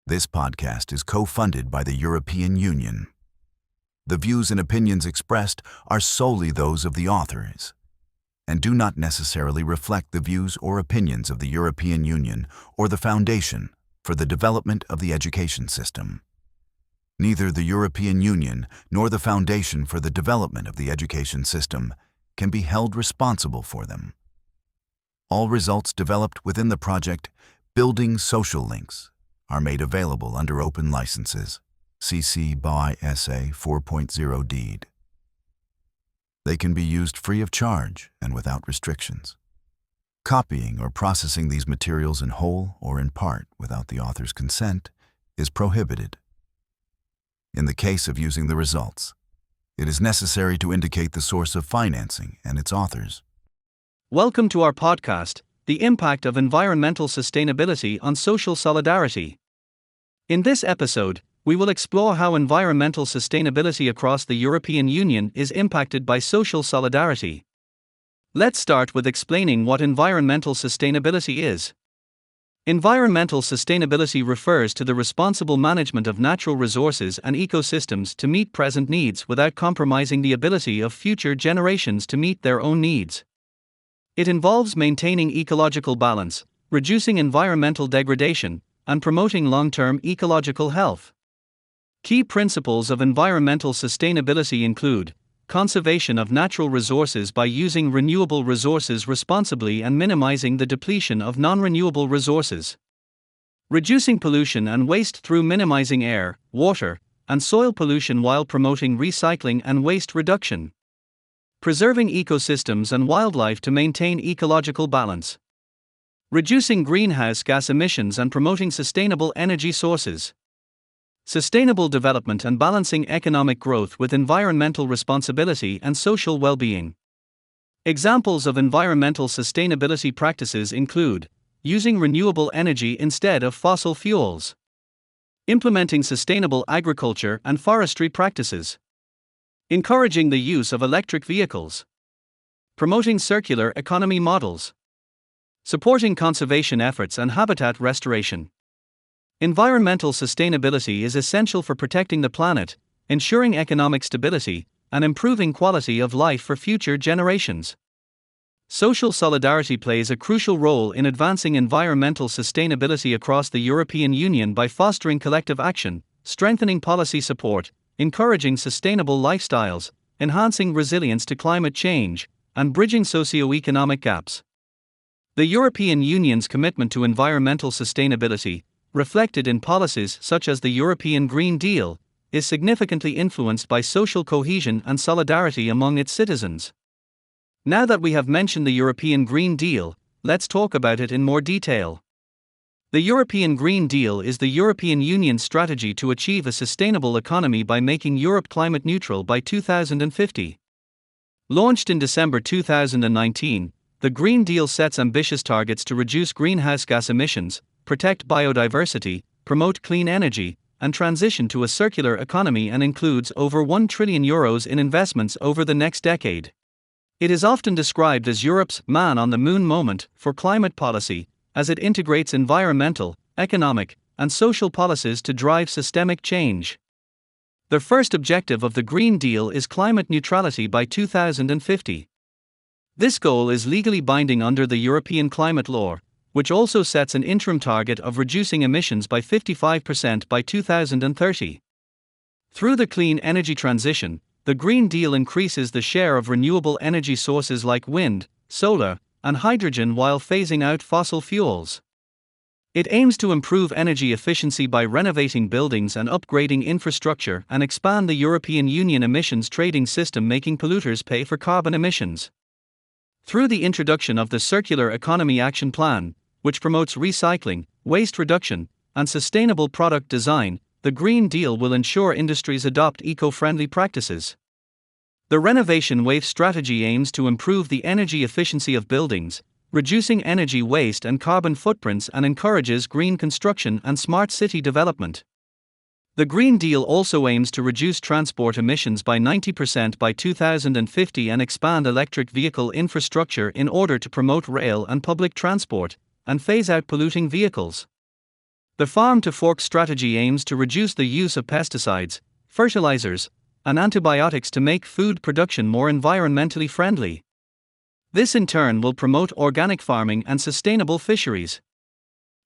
This podcast is co-funded by the European Union. The views and opinions expressed are solely those of the authors and do not necessarily reflect the views or opinions of the European Union or the Foundation for the Development of the Education System. Neither the European Union nor the Foundation for the Development of the Education System can be held responsible for them. All results developed within the project Building Social Links are made available under open licenses, CC BY SA 4.0 deed. They can be used free of charge and without restrictions. Copying or processing these materials in whole or in part without the author's consent is prohibited. In the case of using the results, it is necessary to indicate the source of financing and its authors. Welcome to our podcast, The Impact of Environmental Sustainability on Social Solidarity. In this episode, we will explore how environmental sustainability across the European Union is impacted by social solidarity. Let's start with explaining what environmental sustainability is. Environmental sustainability refers to the responsible management of natural resources and ecosystems to meet present needs without compromising the ability of future generations to meet their own needs. It involves maintaining ecological balance, reducing environmental degradation, and promoting long-term ecological health. Key principles of environmental sustainability include conservation of natural resources by using renewable resources responsibly and minimizing the depletion of non-renewable resources, reducing pollution and waste through minimizing air, water, and soil pollution while promoting recycling and waste reduction, preserving ecosystems and wildlife to maintain ecological balance, reducing greenhouse gas emissions and promoting sustainable energy sources. Sustainable development and balancing economic growth with environmental responsibility and social well-being. Examples of environmental sustainability practices include using renewable energy instead of fossil fuels, implementing sustainable agriculture and forestry practices, encouraging the use of electric vehicles, promoting circular economy models, supporting conservation efforts and habitat restoration. Environmental sustainability is essential for protecting the planet, ensuring economic stability, and improving quality of life for future generations. Social solidarity plays a crucial role in advancing environmental sustainability across the European Union by fostering collective action, strengthening policy support, encouraging sustainable lifestyles, enhancing resilience to climate change, and bridging socio-economic gaps. The European Union's commitment to environmental sustainability, reflected in policies such as the European Green Deal, is significantly influenced by social cohesion and solidarity among its citizens. Now that we have mentioned the European Green Deal, let's talk about it in more detail. The European Green Deal is the European Union's strategy to achieve a sustainable economy by making Europe climate neutral by 2050. Launched in December 2019, the Green Deal sets ambitious targets to reduce greenhouse gas emissions, protect biodiversity, promote clean energy, and transition to a circular economy and includes over €1 trillion in investments over the next decade. It is often described as Europe's man on the moon moment for climate policy, as it integrates environmental, economic, and social policies to drive systemic change. The first objective of the Green Deal is climate neutrality by 2050. This goal is legally binding under the European Climate Law, which also sets an interim target of reducing emissions by 55% by 2030. Through the clean energy transition, the Green Deal increases the share of renewable energy sources like wind, solar, and hydrogen while phasing out fossil fuels. It aims to improve energy efficiency by renovating buildings and upgrading infrastructure and expand the European Union emissions trading system, making polluters pay for carbon emissions. Through the introduction of the Circular Economy Action Plan, which promotes recycling, waste reduction, and sustainable product design, the Green Deal will ensure industries adopt eco-friendly practices. The Renovation Wave strategy aims to improve the energy efficiency of buildings, reducing energy waste and carbon footprints, and encourages green construction and smart city development. The Green Deal also aims to reduce transport emissions by 90% by 2050 and expand electric vehicle infrastructure in order to promote rail and public transport, and phase out polluting vehicles. The farm-to-fork strategy aims to reduce the use of pesticides, fertilizers, and antibiotics to make food production more environmentally friendly. This in turn will promote organic farming and sustainable fisheries.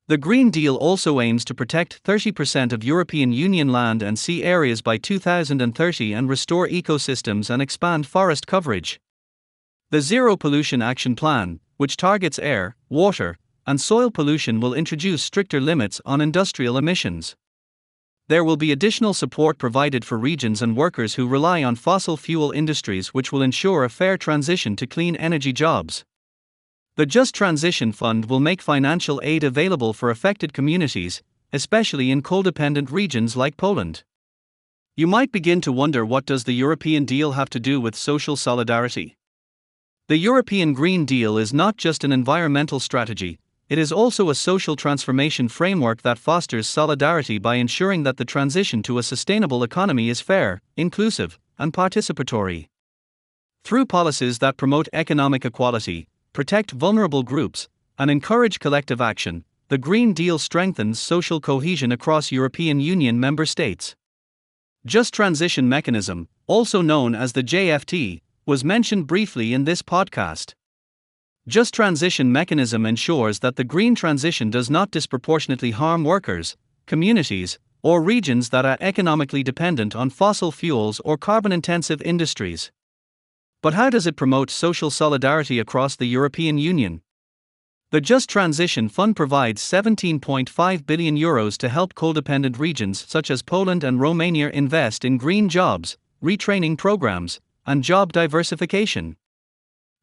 The Green Deal also aims to protect 30% of European Union land and sea areas by 2030 and restore ecosystems and expand forest coverage. The Zero Pollution Action Plan, which targets air, water, and soil pollution, will introduce stricter limits on industrial emissions. There will be additional support provided for regions and workers who rely on fossil fuel industries, which will ensure a fair transition to clean energy jobs. The Just Transition Fund will make financial aid available for affected communities, especially in coal-dependent regions like Poland. You might begin to wonder, what does the European deal have to do with social solidarity? The European Green Deal is not just an environmental strategy, it is also a social transformation framework that fosters solidarity by ensuring that the transition to a sustainable economy is fair, inclusive, and participatory. Through policies that promote economic equality, protect vulnerable groups, and encourage collective action, the Green Deal strengthens social cohesion across European Union member states. Just Transition Mechanism, also known as the JFT, was mentioned briefly in this podcast. Just Transition Mechanism ensures that the green transition does not disproportionately harm workers, communities, or regions that are economically dependent on fossil fuels or carbon-intensive industries. But how does it promote social solidarity across the European Union? The Just Transition Fund provides €17.5 billion to help coal-dependent regions such as Poland and Romania invest in green jobs, retraining programs, and job diversification.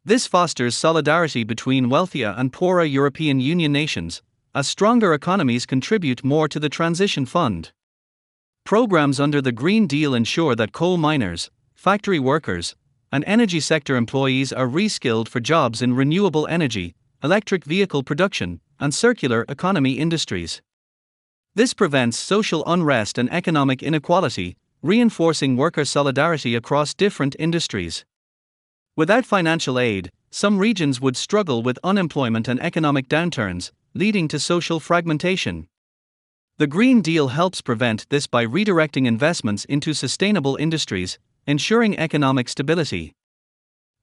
This fosters solidarity between wealthier and poorer European Union nations, as stronger economies contribute more to the transition fund. Programs under the Green Deal ensure that coal miners, factory workers, and energy sector employees are reskilled for jobs in renewable energy, electric vehicle production, and circular economy industries. This prevents social unrest and economic inequality, reinforcing worker solidarity across different industries. Without financial aid, some regions would struggle with unemployment and economic downturns, leading to social fragmentation. The Green Deal helps prevent this by redirecting investments into sustainable industries, ensuring economic stability.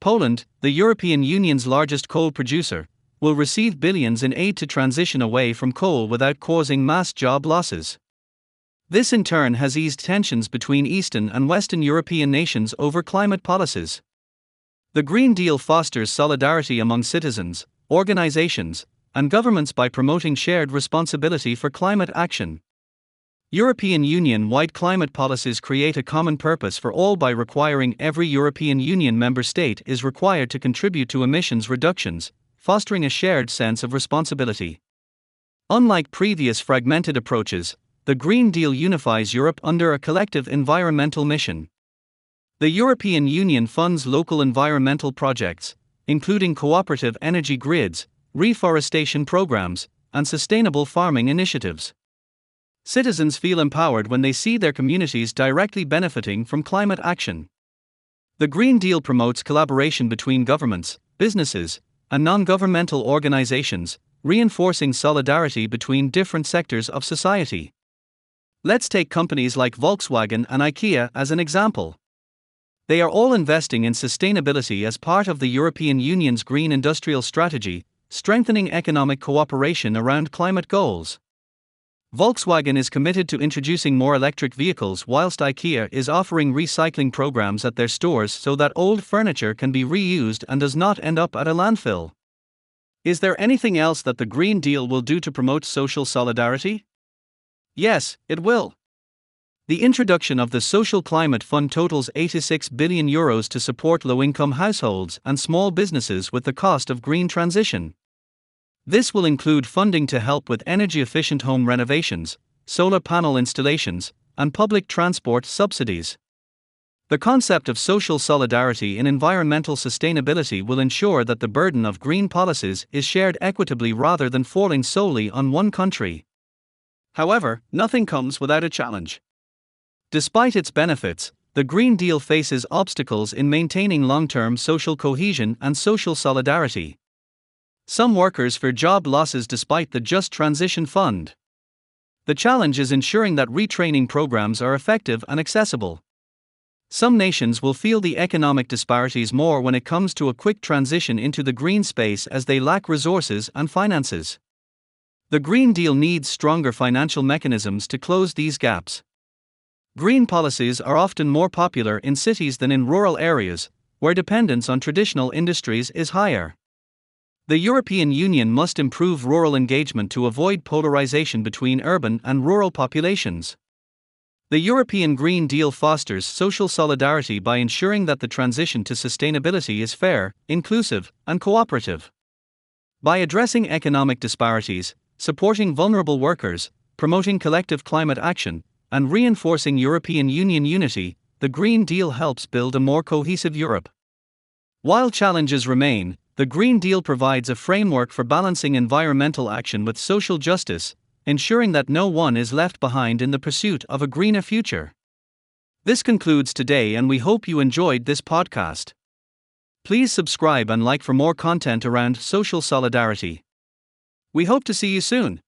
Poland, the European Union's largest coal producer, will receive billions in aid to transition away from coal without causing mass job losses. This in turn has eased tensions between Eastern and Western European nations over climate policies. The Green Deal fosters solidarity among citizens, organizations, and governments by promoting shared responsibility for climate action. European Union-wide climate policies create a common purpose for all by requiring every European Union member state is required to contribute to emissions reductions, fostering a shared sense of responsibility. Unlike previous fragmented approaches, the Green Deal unifies Europe under a collective environmental mission. The European Union funds local environmental projects, including cooperative energy grids, reforestation programs, and sustainable farming initiatives. Citizens feel empowered when they see their communities directly benefiting from climate action. The Green Deal promotes collaboration between governments, businesses, and non-governmental organizations, reinforcing solidarity between different sectors of society. Let's take companies like Volkswagen and IKEA as an example. They are all investing in sustainability as part of the European Union's Green Industrial Strategy, strengthening economic cooperation around climate goals. Volkswagen is committed to introducing more electric vehicles, whilst IKEA is offering recycling programs at their stores so that old furniture can be reused and does not end up at a landfill. Is there anything else that the Green Deal will do to promote social solidarity? Yes, it will. The introduction of the Social Climate Fund totals €86 billion to support low-income households and small businesses with the cost of green transition. This will include funding to help with energy-efficient home renovations, solar panel installations, and public transport subsidies. The concept of social solidarity in environmental sustainability will ensure that the burden of green policies is shared equitably rather than falling solely on one country. However, nothing comes without a challenge. Despite its benefits, the Green Deal faces obstacles in maintaining long-term social cohesion and social solidarity. Some workers fear job losses despite the Just Transition Fund. The challenge is ensuring that retraining programs are effective and accessible. Some nations will feel the economic disparities more when it comes to a quick transition into the green space as they lack resources and finances. The Green Deal needs stronger financial mechanisms to close these gaps. Green policies are often more popular in cities than in rural areas, where dependence on traditional industries is higher. The European Union must improve rural engagement to avoid polarization between urban and rural populations. The European Green Deal fosters social solidarity by ensuring that the transition to sustainability is fair, inclusive, and cooperative. By addressing economic disparities, supporting vulnerable workers, promoting collective climate action, and reinforcing European Union unity, the Green Deal helps build a more cohesive Europe. While challenges remain, the Green Deal provides a framework for balancing environmental action with social justice, ensuring that no one is left behind in the pursuit of a greener future. This concludes today, and we hope you enjoyed this podcast. Please subscribe and like for more content around social solidarity. We hope to see you soon.